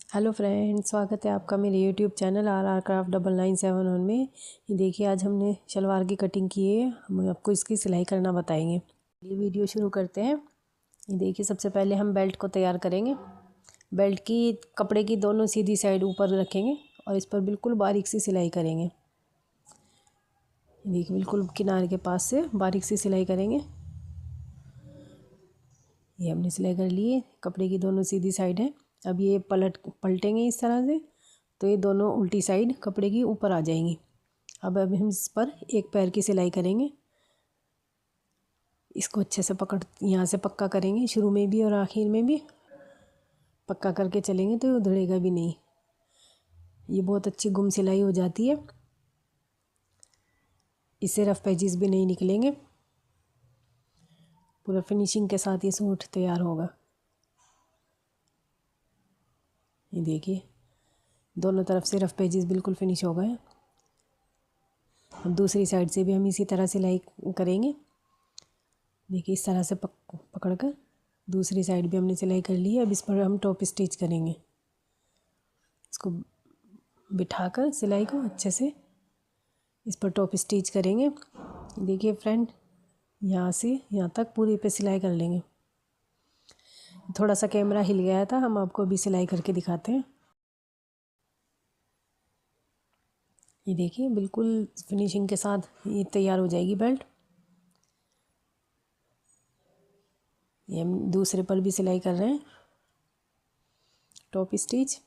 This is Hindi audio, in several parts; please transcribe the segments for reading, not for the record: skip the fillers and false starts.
हेलो फ्रेंड्स, स्वागत है आपका मेरे यूट्यूब चैनल RR क्राफ्ट 9971 में। ये देखिए, आज हमने शलवार की कटिंग की है। हम आपको इसकी सिलाई करना बताएंगे। ये वीडियो शुरू करते हैं। ये देखिए, सबसे पहले हम बेल्ट को तैयार करेंगे। बेल्ट की कपड़े की दोनों सीधी साइड ऊपर रखेंगे और इस पर बिल्कुल बारीक सी सिलाई करेंगे। ये देखिए, बिल्कुल किनारे के पास से बारीक सी सिलाई करेंगे। ये हमने सिलाई कर ली है। कपड़े की दोनों सीधी साइड है। अब ये पलटेंगे इस तरह से, तो ये दोनों उल्टी साइड कपड़े की ऊपर आ जाएंगी। अब हम इस पर एक पैर की सिलाई करेंगे। इसको अच्छे से पकड़ यहाँ से पक्का करेंगे, शुरू में भी और आखिर में भी पक्का करके चलेंगे तो उधड़ेगा भी नहीं। ये बहुत अच्छी गुम सिलाई हो जाती है। इससे रफ पैचेस भी नहीं निकलेंगे। पूरा फिनिशिंग के साथ ये सूट तैयार होगा। ये देखिए, दोनों तरफ से रफ पेजेस बिल्कुल फिनिश हो गए। अब दूसरी साइड से भी हम इसी तरह सिलाई करेंगे। देखिए, इस तरह से पकड़ कर दूसरी साइड भी हमने सिलाई कर ली है। अब इस पर हम टॉप स्टिच करेंगे। इसको बिठाकर सिलाई को अच्छे से इस पर टॉप स्टिच करेंगे। देखिए फ्रेंड, यहाँ से यहाँ तक पूरी पे सिलाई कर लेंगे। थोड़ा सा कैमरा हिल गया था, हम आपको अभी सिलाई करके दिखाते हैं। ये देखिए, बिल्कुल फिनिशिंग के साथ ये तैयार हो जाएगी बेल्ट। ये हम दूसरे पर भी सिलाई कर रहे हैं, टॉप स्टिच।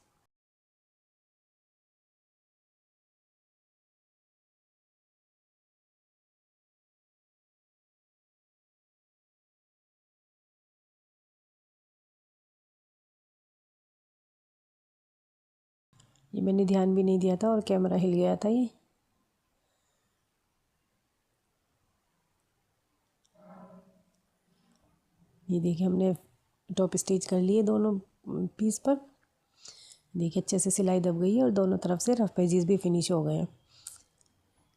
ये मैंने ध्यान भी नहीं दिया था और कैमरा हिल गया था। ये देखिए, हमने टॉप स्टिच कर लिए दोनों पीस पर। देखिए, अच्छे से सिलाई दब गई है और दोनों तरफ से रफ पेजेस भी फिनिश हो गए हैं।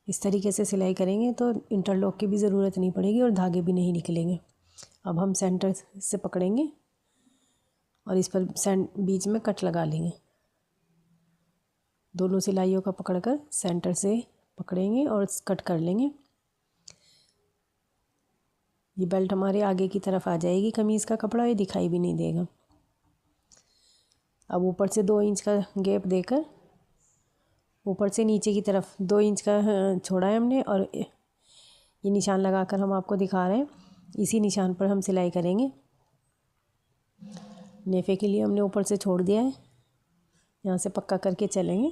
इस तरीके से सिलाई करेंगे तो इंटरलॉक की भी ज़रूरत नहीं पड़ेगी और धागे भी नहीं निकलेंगे। अब हम सेंटर से पकड़ेंगे और इस पर बीच में कट लगा लेंगे। दोनों सिलाइयों का पकड़कर सेंटर से पकड़ेंगे और कट कर लेंगे। ये बेल्ट हमारे आगे की तरफ आ जाएगी। कमीज़ का कपड़ा ये दिखाई भी नहीं देगा। अब ऊपर से 2 इंच का गैप देकर ऊपर से नीचे की तरफ 2 इंच का छोड़ा है हमने और ये निशान लगाकर हम आपको दिखा रहे हैं। इसी निशान पर हम सिलाई करेंगे। नेफे के लिए हमने ऊपर से छोड़ दिया है। यहाँ से पक्का करके चलेंगे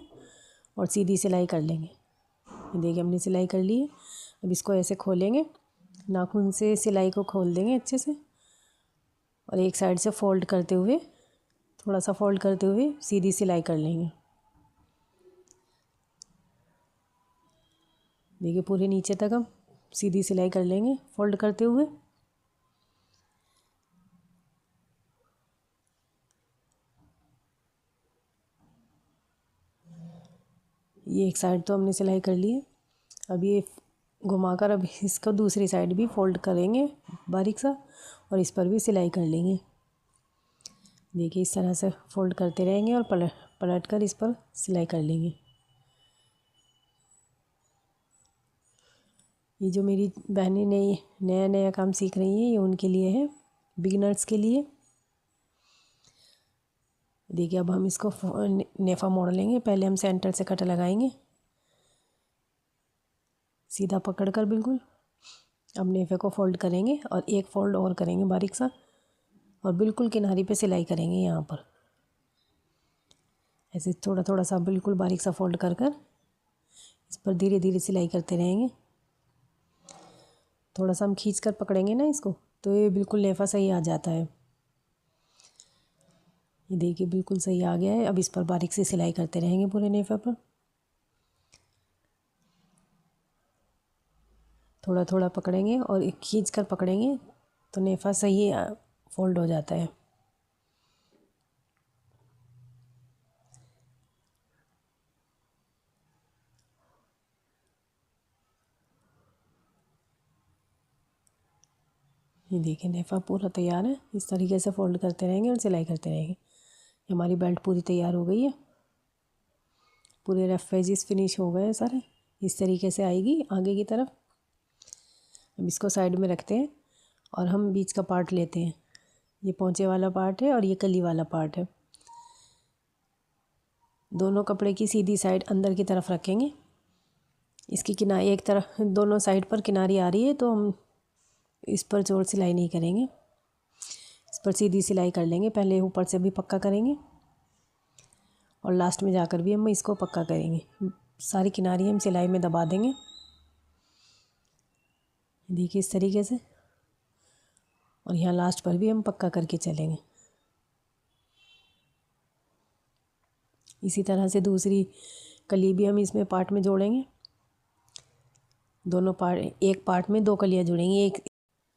और सीधी सिलाई कर लेंगे। ये देखिए, हमने सिलाई कर ली है। अब इसको ऐसे खोलेंगे, नाखून से सिलाई को खोल देंगे अच्छे से और एक साइड से फोल्ड करते हुए, थोड़ा सा फोल्ड करते हुए सीधी सिलाई कर लेंगे। देखिए, पूरे नीचे तक हम सीधी सिलाई कर लेंगे फोल्ड करते हुए। ये एक साइड तो हमने सिलाई कर ली है। अब ये घुमाकर अब इसको दूसरी साइड भी फोल्ड करेंगे बारीक सा और इस पर भी सिलाई कर लेंगे। देखिए, इस तरह से फोल्ड करते रहेंगे और पलट कर इस पर सिलाई कर लेंगे। ये जो मेरी बहनें नया नया काम सीख रही हैं, ये उनके लिए है, बिगिनर्स के लिए। देखिए, अब हम इसको नेफा मोड़ लेंगे। पहले हम सेंटर से कट लगाएंगे सीधा पकड़कर बिल्कुल। अब नेफे को फोल्ड करेंगे और एक फोल्ड और करेंगे बारीक सा और बिल्कुल किनारी पे सिलाई करेंगे। यहाँ पर ऐसे थोड़ा थोड़ा सा बिल्कुल बारीक सा फोल्ड कर कर इस पर धीरे धीरे सिलाई करते रहेंगे। थोड़ा सा हम खींच कर पकड़ेंगे ना इसको, तो ये बिल्कुल नेफा सही आ जाता है। ये देखिए, बिल्कुल सही आ गया है। अब इस पर बारीक से सिलाई करते रहेंगे पूरे नेफे पर। थोड़ा थोड़ा पकड़ेंगे और खींच कर पकड़ेंगे तो नेफा सही फोल्ड हो जाता है। ये देखिए, नेफा पूरा तैयार है। इस तरीके से फोल्ड करते रहेंगे और सिलाई करते रहेंगे। हमारी बेल्ट पूरी तैयार हो गई है, पूरे रफ एजेस फिनिश हो गए हैं सारे। इस तरीके से आएगी आगे की तरफ। अब इसको साइड में रखते हैं और हम बीच का पार्ट लेते हैं। ये पोंचे वाला पार्ट है और ये कली वाला पार्ट है। दोनों कपड़े की सीधी साइड अंदर की तरफ रखेंगे। इसकी किनारी एक तरफ, दोनों साइड पर किनारी आ रही है तो हम इस पर जोड़ सिलाई नहीं करेंगे, इस पर सीधी सिलाई कर लेंगे। पहले ऊपर से भी पक्का करेंगे और लास्ट में जाकर भी हम इसको पक्का करेंगे। सारी किनारी हम सिलाई में दबा देंगे, देखिए इस तरीके से। और यहाँ लास्ट पर भी हम पक्का करके चलेंगे। इसी तरह से दूसरी कली भी हम इसमें पार्ट में जोड़ेंगे। दोनों पार्ट, एक पार्ट में 2 कलियाँ जुड़ेंगी,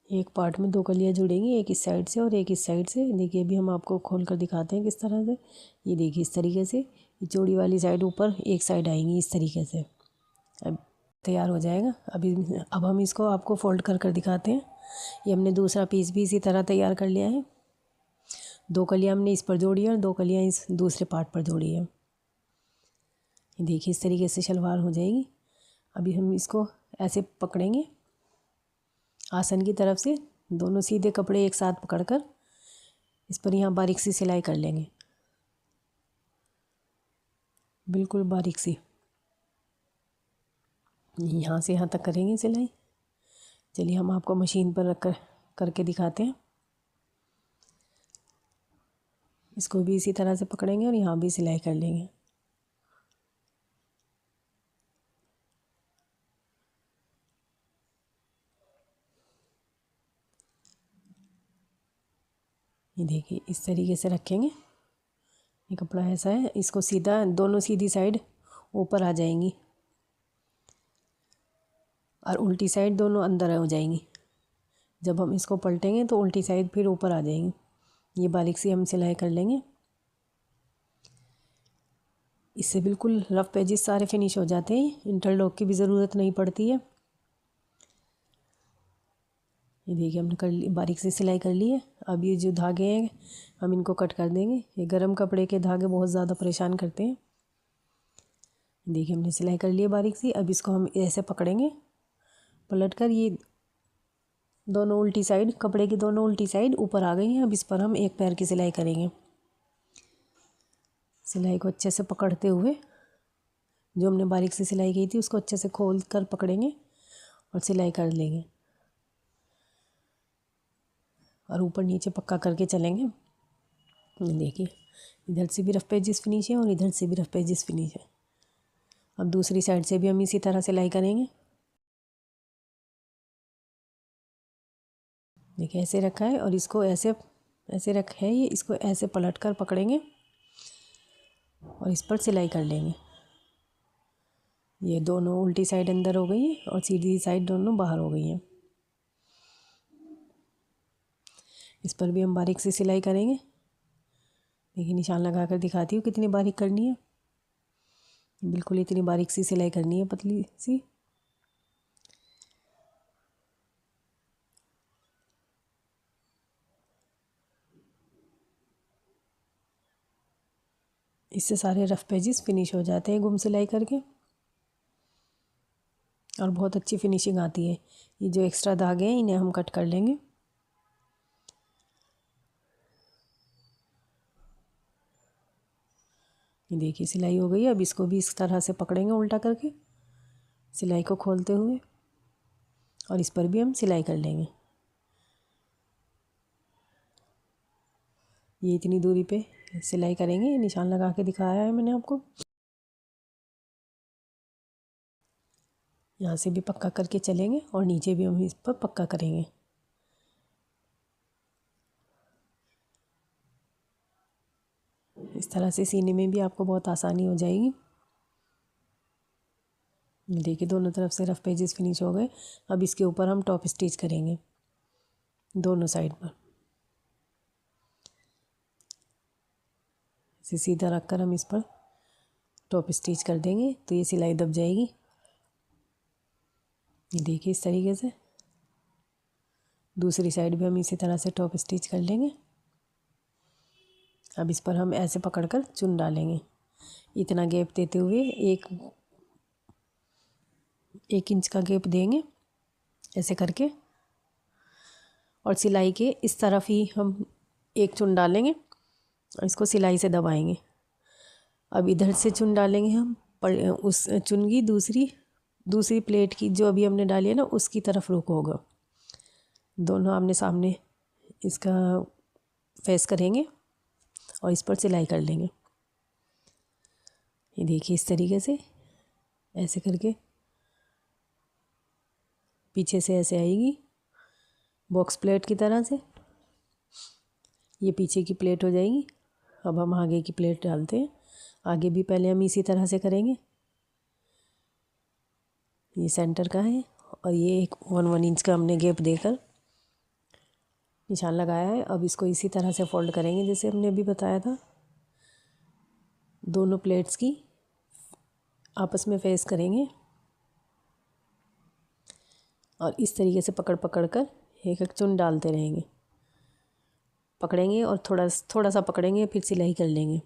एक पार्ट में 2 कलियाँ जुड़ेंगी, एक इस साइड से और एक इस साइड से। देखिए अभी हम आपको खोल कर दिखाते हैं किस तरह से। ये देखिए इस तरीके से, ये चौड़ी वाली साइड ऊपर एक साइड आएंगी इस तरीके से। अब तैयार हो जाएगा। अब हम इसको आपको फोल्ड कर कर दिखाते हैं। ये हमने दूसरा पीस भी इसी तरह तैयार कर लिया है। 2 कलियाँ हमने इस पर जोड़ी है और 2 कलियाँ इस दूसरे पार्ट पर जोड़ी है। देखिए इस तरीके से शलवार हो जाएगी। अभी हम इसको ऐसे पकड़ेंगे आसन की तरफ से, दोनों सीधे कपड़े एक साथ पकड़कर इस पर यहाँ बारीक सी सिलाई कर लेंगे, बिल्कुल बारीक सी। यहाँ से यहाँ तक करेंगे सिलाई। चलिए हम आपको मशीन पर रख कर करके दिखाते हैं। इसको भी इसी तरह से पकड़ेंगे और यहाँ भी सिलाई कर लेंगे। ये देखिए इस तरीके से रखेंगे। ये कपड़ा ऐसा है, इसको सीधा, दोनों सीधी साइड ऊपर आ जाएंगी और उल्टी साइड दोनों अंदर हो जाएंगी। जब हम इसको पलटेंगे तो उल्टी साइड फिर ऊपर आ जाएंगी। ये बारीक सी हम सिलाई कर लेंगे। इससे बिल्कुल रफ पेजेस सारे फिनिश हो जाते हैं, इंटरलॉक की भी ज़रूरत नहीं पड़ती है। ये देखिए हमने कर ली, बारीक से सिलाई कर ली है। अब ये जो धागे हैं हम इनको कट कर देंगे। ये गर्म कपड़े के धागे बहुत ज़्यादा परेशान करते हैं। देखिए हमने सिलाई कर ली है बारीक सी। अब इसको हम ऐसे पकड़ेंगे पलट कर। ये दोनों उल्टी साइड, कपड़े की दोनों उल्टी साइड ऊपर आ गई हैं। अब इस पर हम एक पैर की सिलाई करेंगे। सिलाई को अच्छे से पकड़ते हुए, जो हमने बारीक से सिलाई की थी उसको अच्छे से खोल कर पकड़ेंगे और सिलाई कर लेंगे और ऊपर नीचे पक्का करके चलेंगे। देखिए इधर से भी रफ पेजेस फिनिश है और इधर से भी रफ पेजेस फिनिश है। अब दूसरी साइड से भी हम इसी तरह सिलाई करेंगे। देखिए ऐसे रखा है और इसको ऐसे ऐसे रखा है, ये इसको ऐसे पलट कर पकड़ेंगे और इस पर सिलाई कर लेंगे। ये दोनों उल्टी साइड अंदर हो गई है और सीधी साइड दोनों बाहर हो गई हैं। इस पर भी हम बारीक सी सिलाई करेंगे। देखिए निशान लगा कर दिखाती हूँ कितनी बारीक करनी है। बिल्कुल इतनी बारीक सी सिलाई करनी है, पतली सी। इससे सारे रफ पेजेस फिनिश हो जाते हैं गुम सिलाई करके और बहुत अच्छी फिनिशिंग आती है। ये जो एक्स्ट्रा धागे हैं इन्हें हम कट कर लेंगे। ये देखिए सिलाई हो गई है। अब इसको भी इस तरह से पकड़ेंगे उल्टा करके, सिलाई को खोलते हुए, और इस पर भी हम सिलाई कर लेंगे। ये इतनी दूरी पे सिलाई करेंगे, निशान लगा के दिखाया है मैंने आपको। यहाँ से भी पक्का करके चलेंगे और नीचे भी हम इस पर पक्का करेंगे। इस तरह से सीने में भी आपको बहुत आसानी हो जाएगी। देखिए दोनों तरफ से रफ पेजेस फिनिश हो गए। अब इसके ऊपर हम टॉप स्टिच करेंगे दोनों साइड पर। इसे सीधा रखकर हम इस पर टॉप स्टिच कर देंगे तो ये सिलाई दब जाएगी। ये देखिए इस तरीके से। दूसरी साइड भी हम इसी तरह से टॉप स्टिच कर लेंगे। अब इस पर हम ऐसे पकड़कर चुन डालेंगे, इतना गैप देते हुए 1 इंच का गैप देंगे ऐसे करके, और सिलाई के इस तरफ ही हम एक चुन डालेंगे और इसको सिलाई से दबाएंगे। अब इधर से चुन डालेंगे हम उस चुन की दूसरी प्लेट की जो अभी हमने डाली है ना, उसकी तरफ रुख होगा। दोनों आमने सामने इसका फेस करेंगे और इस पर सिलाई कर लेंगे। ये देखिए इस तरीके से ऐसे करके पीछे से ऐसे आएगी बॉक्स प्लेट की तरह से, ये पीछे की प्लेट हो जाएगी। अब हम आगे की प्लेट डालते हैं। आगे भी पहले हम इसी तरह से करेंगे। ये सेंटर का है और ये एक 1 इंच का हमने गैप देकर निशान लगाया है। अब इसको इसी तरह से फोल्ड करेंगे जैसे हमने अभी बताया था। दोनों प्लेट्स की आपस में फेस करेंगे और इस तरीके से पकड़ कर एक एक चुन डालते रहेंगे। पकड़ेंगे और थोड़ा सा पकड़ेंगे, फिर सिलाई कर लेंगे।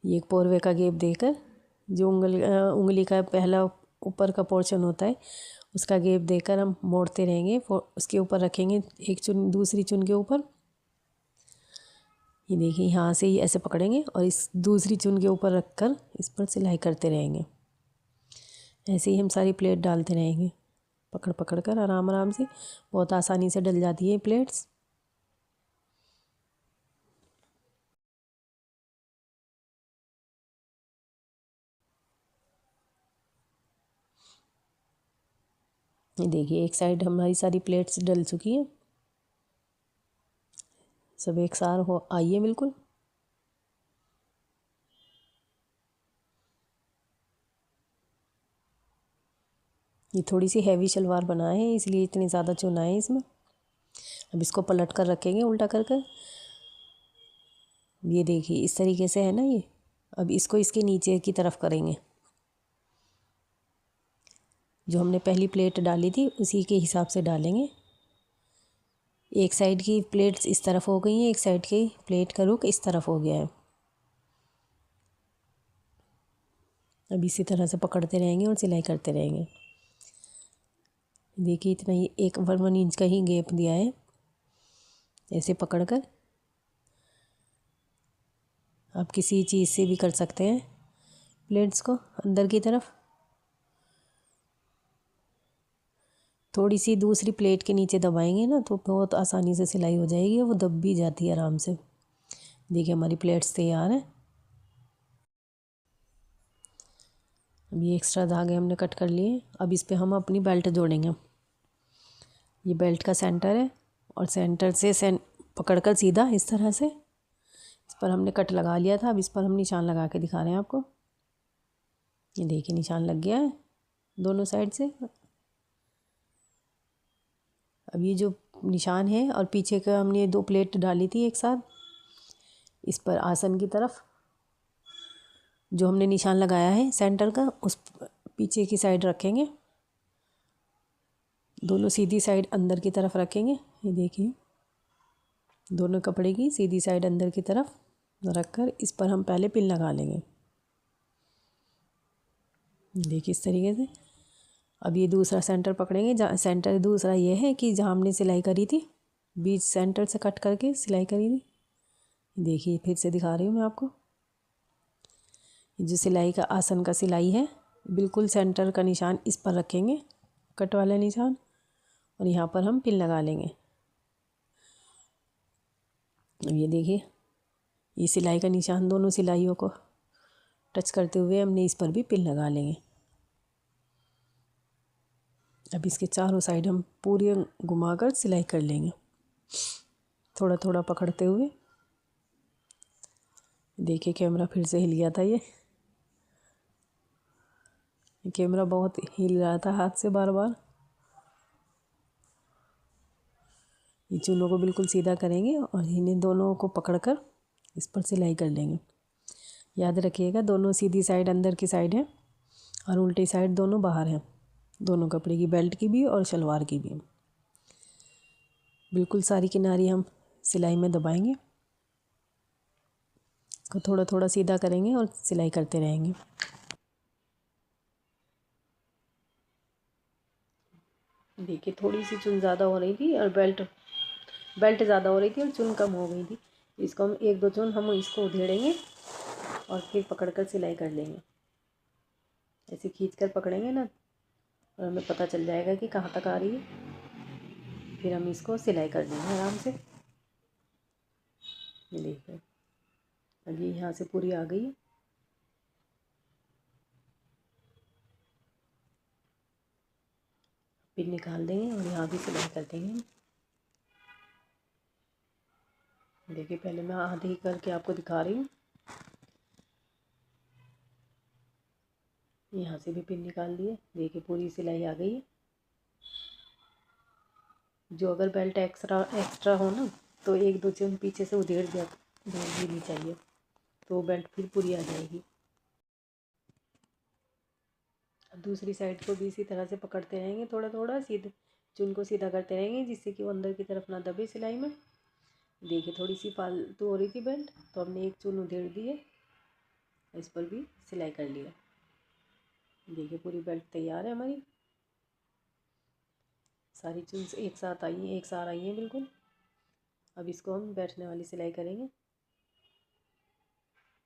ये एक पोरवे का गैप देकर जो उंगली का पहला ऊपर का पोर्शन होता है उसका गैप देकर हम मोड़ते रहेंगे। उसके ऊपर रखेंगे एक चुन दूसरी चुन के ऊपर। ये देखिए यहाँ से ही ऐसे पकड़ेंगे और इस दूसरी चुन के ऊपर रखकर इस पर सिलाई करते रहेंगे। ऐसे ही हम सारी प्लेट डालते रहेंगे पकड़ कर आराम से। बहुत आसानी से डल जाती है प्लेट्स। ये देखिए एक साइड हमारी सारी प्लेट्स डल चुकी हैं, सब एक सार हो आई है बिल्कुल। ये थोड़ी सी हैवी शलवार बनाए हैं इसलिए इतनी ज़्यादा चुनाए हैं इसमें। अब इसको पलट कर रखेंगे उल्टा कर। ये देखिए इस तरीके से है ना ये। अब इसको इसके नीचे की तरफ करेंगे। जो हमने पहली प्लेट डाली थी उसी के हिसाब से डालेंगे। एक साइड की प्लेट्स इस तरफ हो गई हैं, एक साइड की प्लेट का रुख इस तरफ हो गया है। अब इसी तरह से पकड़ते रहेंगे और सिलाई करते रहेंगे। देखिए इतना ही 1 इंच का ही गैप दिया है। ऐसे पकड़कर आप किसी चीज़ से भी कर सकते हैं प्लेट्स को अंदर की तरफ। थोड़ी सी दूसरी प्लेट के नीचे दबाएंगे ना तो बहुत आसानी से सिलाई हो जाएगी, वो दब भी जाती है आराम से। देखिए हमारी प्लेट्स तैयार हैं। अब ये एक्स्ट्रा धागे हमने कट कर लिए। अब इस पे हम अपनी बेल्ट जोड़ेंगे। ये बेल्ट का सेंटर है और सेंटर से पकड़कर सीधा इस तरह से इस पर हमने कट लगा लिया था। अब इस पर हम निशान लगा के दिखा रहे हैं आपको। ये देखिए निशान लग गया है दोनों साइड से। अब ये जो निशान है और पीछे का हमने 2 प्लेट डाली थी एक साथ, इस पर आसन की तरफ जो हमने निशान लगाया है सेंटर का उस पीछे की साइड रखेंगे। दोनों सीधी साइड अंदर की तरफ रखेंगे। ये देखिए दोनों कपड़े की सीधी साइड अंदर की तरफ रखकर इस पर हम पहले पिन लगा लेंगे। देखिए इस तरीके से। अब ये दूसरा सेंटर पकड़ेंगे। जहाँ सेंटर दूसरा ये है कि जहाँ हमने सिलाई करी थी बीच सेंटर से कट करके सिलाई करी थी। देखिए फिर से दिखा रही हूँ मैं आपको। जो सिलाई का आसन का सिलाई है बिल्कुल सेंटर का निशान इस पर रखेंगे, कट वाला निशान, और यहाँ पर हम पिन लगा लेंगे। अब ये देखिए ये सिलाई का निशान दोनों सिलाइयों को टच करते हुए हमने इस पर भी पिन लगा लेंगे। अब इसके चारों साइड हम पूरी घुमाकर सिलाई कर लेंगे थोड़ा थोड़ा पकड़ते हुए। देखिए कैमरा फिर से हिल गया था। ये कैमरा बहुत हिल रहा था हाथ से बार बार। ये चूनों को बिल्कुल सीधा करेंगे और इन्हें दोनों को पकड़कर इस पर सिलाई कर लेंगे। याद रखिएगा दोनों सीधी साइड अंदर की साइड है और उल्टी साइड दोनों बाहर है, दोनों कपड़े की, बेल्ट की भी और शलवार की भी। बिल्कुल सारी किनारी हम सिलाई में दबाएंगे, इसको थोड़ा थोड़ा सीधा करेंगे और सिलाई करते रहेंगे। देखिए थोड़ी सी चुन ज़्यादा हो रही थी और बेल्ट ज़्यादा हो रही थी और चुन कम हो गई थी। इसको हम एक दो चुन हम इसको उधेड़ेंगे और फिर पकड़कर सिलाई कर लेंगे। ऐसे खींचकर पकड़ेंगे ना और हमें पता चल जाएगा कि कहाँ तक आ रही है, फिर हम इसको सिलाई कर देंगे आराम से। ये देखिए अभी यहाँ से पूरी आ गई है। पिन निकाल देंगे और यहाँ भी सिलाई कर देंगे। देखिए पहले मैं आधी करके आपको दिखा रही हूँ। यहाँ से भी पिन निकाल दिए। देखिए पूरी सिलाई आ गई है। जो अगर बेल्ट एक्स्ट्रा हो ना तो एक दो चुन पीछे से उधेड़ देनी चाहिए, तो बेल्ट फिर पूरी आ जाएगी। अब दूसरी साइड को भी इसी तरह से पकड़ते रहेंगे, थोड़ा थोड़ा सीधे चुन को सीधा करते रहेंगे जिससे कि वो अंदर की तरफ ना दबे सिलाई में। देखिए थोड़ी सी फालतू हो रही थी बेल्ट, तो हमने एक चुन उधेड़ दी है, इस पर भी सिलाई कर लिया। देखिए पूरी बेल्ट तैयार है हमारी। सारी चुन एक साथ आई हैं, एक साथ आई हैं बिल्कुल। अब इसको हम बैठने वाली सिलाई करेंगे।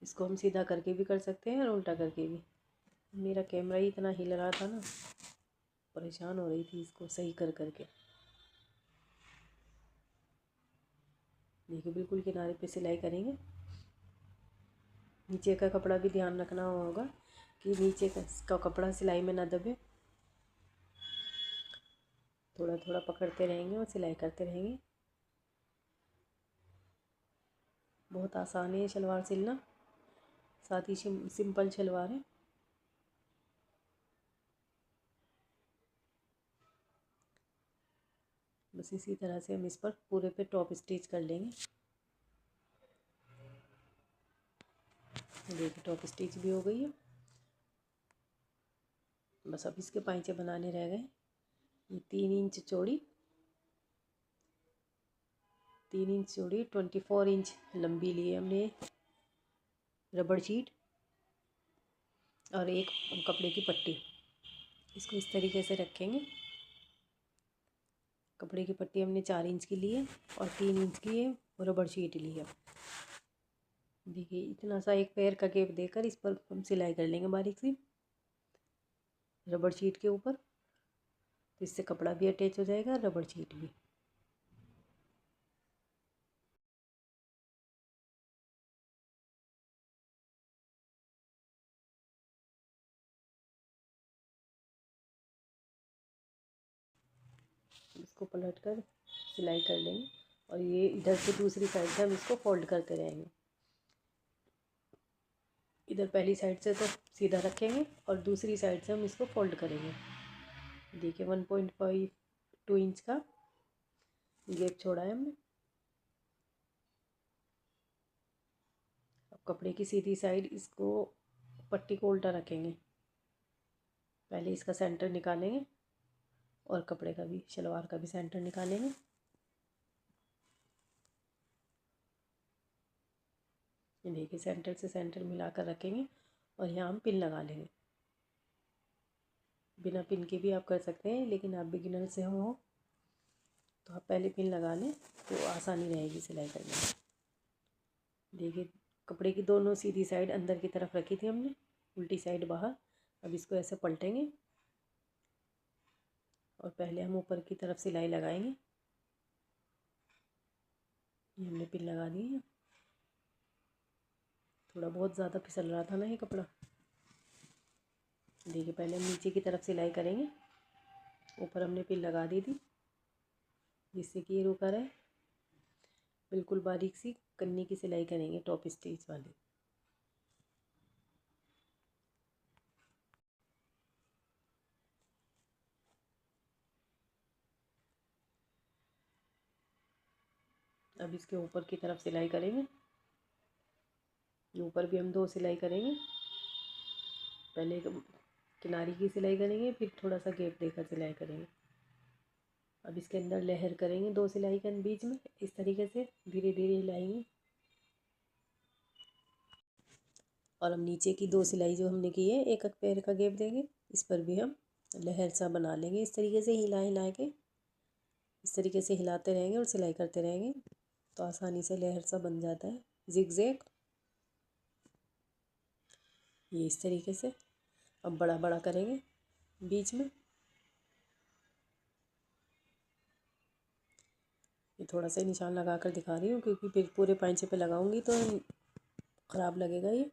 इसको हम सीधा करके भी कर सकते हैं और उल्टा करके भी। मेरा कैमरा ही इतना हिल रहा था ना, परेशान हो रही थी इसको सही कर करके। देखिए बिल्कुल किनारे पे सिलाई करेंगे। नीचे का कपड़ा भी ध्यान रखना होगा कि नीचे का कपड़ा सिलाई में ना दबे। थोड़ा थोड़ा पकड़ते रहेंगे और सिलाई करते रहेंगे। बहुत आसान है ये शलवार सिलना, साथ ही सिंपल शलवार है। बस इसी तरह से हम इस पर पूरे पे टॉप स्टिच कर लेंगे। देखिए टॉप स्टिच भी हो गई है। बस अब इसके पाइचे बनाने रह गए। ये 3 इंच चौड़ी 24 इंच लंबी ली है हमने रबड़ शीट और एक कपड़े की पट्टी। इसको इस तरीके से रखेंगे। कपड़े की पट्टी हमने 4 इंच की ली है और 3 इंच की है रबड़ शीट ली है। देखिए इतना सा एक पैर का गैप देकर इस पर हम सिलाई कर लेंगे बारीक सी रबड़ शीट के ऊपर, तो इससे कपड़ा भी अटैच हो जाएगा रबड़ शीट भी। इसको पलट कर सिलाई कर लेंगे और ये इधर से दूसरी साइड से हम इसको फोल्ड करते रहेंगे। इधर पहली साइड से तो सीधा रखेंगे और दूसरी साइड से हम इसको फोल्ड करेंगे। देखिए 1.52 इंच का गैप छोड़ा है हमने। अब कपड़े की सीधी साइड इसको पट्टी को उल्टा रखेंगे। पहले इसका सेंटर निकालेंगे और कपड़े का भी शलवार का भी सेंटर निकालेंगे। ये देखिए सेंटर से सेंटर मिलाकर रखेंगे और यहाँ हम पिन लगा लेंगे। बिना पिन के भी आप कर सकते हैं, लेकिन आप बिगिनर से हो तो आप पहले पिन लगा लें तो आसानी रहेगी सिलाई करने में। देखिए कपड़े की दोनों सीधी साइड अंदर की तरफ रखी थी हमने, उल्टी साइड बाहर। अब इसको ऐसे पलटेंगे और पहले हम ऊपर की तरफ सिलाई लगाएंगे। ये हमने पिन लगा दी है। थोड़ा बहुत ज़्यादा फिसल रहा था ना ये कपड़ा। देखिए पहले हम नीचे की तरफ सिलाई करेंगे। ऊपर हमने पिन लगा दी थी जिससे कि ये रुका रहे। बिल्कुल बारीक सी कन्नी की सिलाई करेंगे टॉप स्टिच वाली। अब इसके ऊपर की तरफ सिलाई करेंगे। ऊपर भी हम 2 सिलाई करेंगे। पहले किनारी की सिलाई करेंगे, फिर थोड़ा सा गैप देकर सिलाई करेंगे। अब इसके अंदर लहर करेंगे 2 सिलाई के बीच में, इस तरीके से धीरे धीरे हिलाएंगे। और हम नीचे की 2 सिलाई जो हमने की है, एक एक पैर का गैप देंगे, इस पर भी हम लहर सा बना लेंगे। इस तरीके से हिला हिला के, इस तरीके से हिलाते रहेंगे और सिलाई करते रहेंगे तो आसानी से लहर सा बन जाता है जिगजैग। ये इस तरीके से अब बड़ा बड़ा करेंगे बीच में। ये थोड़ा सा निशान लगा कर दिखा रही हूँ क्योंकि फिर पूरे पांचे पे लगाऊंगी तो ख़राब लगेगा ये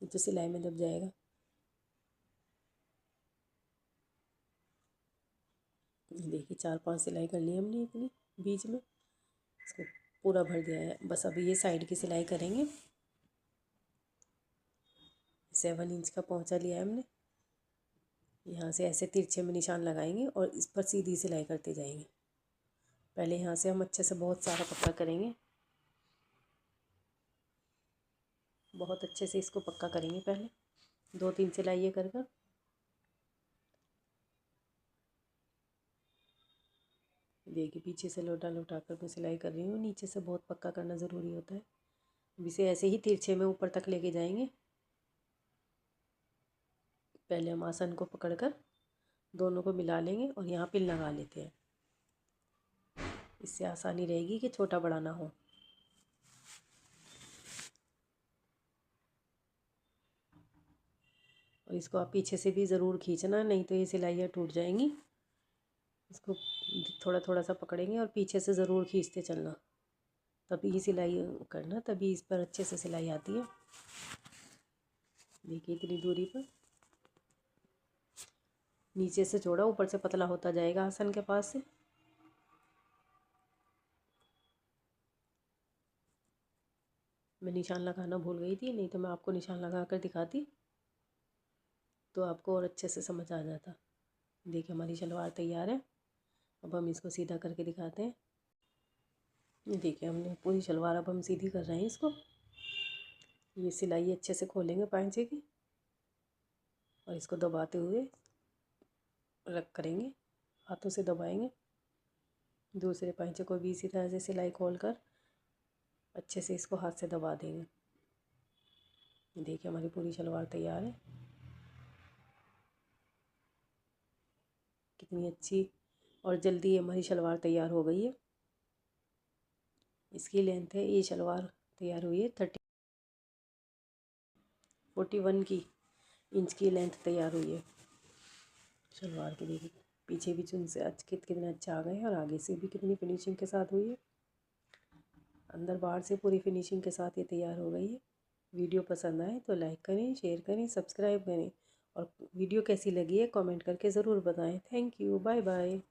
तो सिलाई में दब जाएगा। देखिए 4-5 सिलाई कर ली हमने इतनी बीच में, इसको पूरा भर दिया है। बस अभी ये साइड की सिलाई करेंगे। 7 इंच का पोंचा लिया है हमने, यहाँ से ऐसे तिरछे में निशान लगाएंगे और इस पर सीधी सिलाई करते जाएंगे। पहले यहाँ से हम अच्छे से बहुत सारा पक्का करेंगे, बहुत अच्छे से इसको पक्का करेंगे। पहले 2-3 सिलाई ये कर कर देखिए पीछे से लौटा लौटा कर मैं सिलाई कर रही हूँ। नीचे से बहुत पक्का करना ज़रूरी होता है। अब इसे ऐसे ही तिरछे में ऊपर तक लेके जाएंगे। पहले हम आसन को पकड़कर दोनों को मिला लेंगे और यहाँ पिन लगा लेते हैं, इससे आसानी रहेगी कि छोटा बड़ा ना हो। और इसको आप पीछे से भी ज़रूर खींचना, नहीं तो ये सिलाइयाँ टूट जाएंगी। इसको थोड़ा थोड़ा सा पकड़ेंगे और पीछे से ज़रूर खींचते चलना, तभी सिलाई करना, तभी इस पर अच्छे से सिलाई आती है। देखिए इतनी दूरी पर नीचे से जोड़ा, ऊपर से पतला होता जाएगा आसन के पास से। मैं निशान लगाना भूल गई थी, नहीं तो मैं आपको निशान लगा कर दिखाती तो आपको और अच्छे से समझ आ जाता। देखिए हमारी शलवार तैयार है। अब हम इसको सीधा करके दिखाते हैं। ये देखिए हमने पूरी शलवार अब हम सीधी कर रहे हैं इसको। ये सिलाई अच्छे से खोलेंगे पांचे की और इसको दबाते हुए रख करेंगे, हाथों से दबाएंगे। दूसरे पांचे को भी इसी तरह से सिलाई खोलकर अच्छे से इसको हाथ से दबा देंगे। देखिए हमारी पूरी शलवार तैयार है। कितनी अच्छी और जल्दी हमारी शलवार तैयार हो गई है। इसकी लेंथ है, ये शलवार तैयार हुई है 41 की इंच की लेंथ तैयार हुई है शलवार की। देखिए पीछे भी चुन से कितने अच्छे आ गए हैं और आगे से भी कितनी फिनिशिंग के साथ हुई है। अंदर बाहर से पूरी फिनिशिंग के साथ ये तैयार हो गई है। वीडियो पसंद आए तो लाइक करें, शेयर करें, सब्सक्राइब करें और वीडियो कैसी लगी है कमेंट करके ज़रूर बताएं। Thank you, bye bye.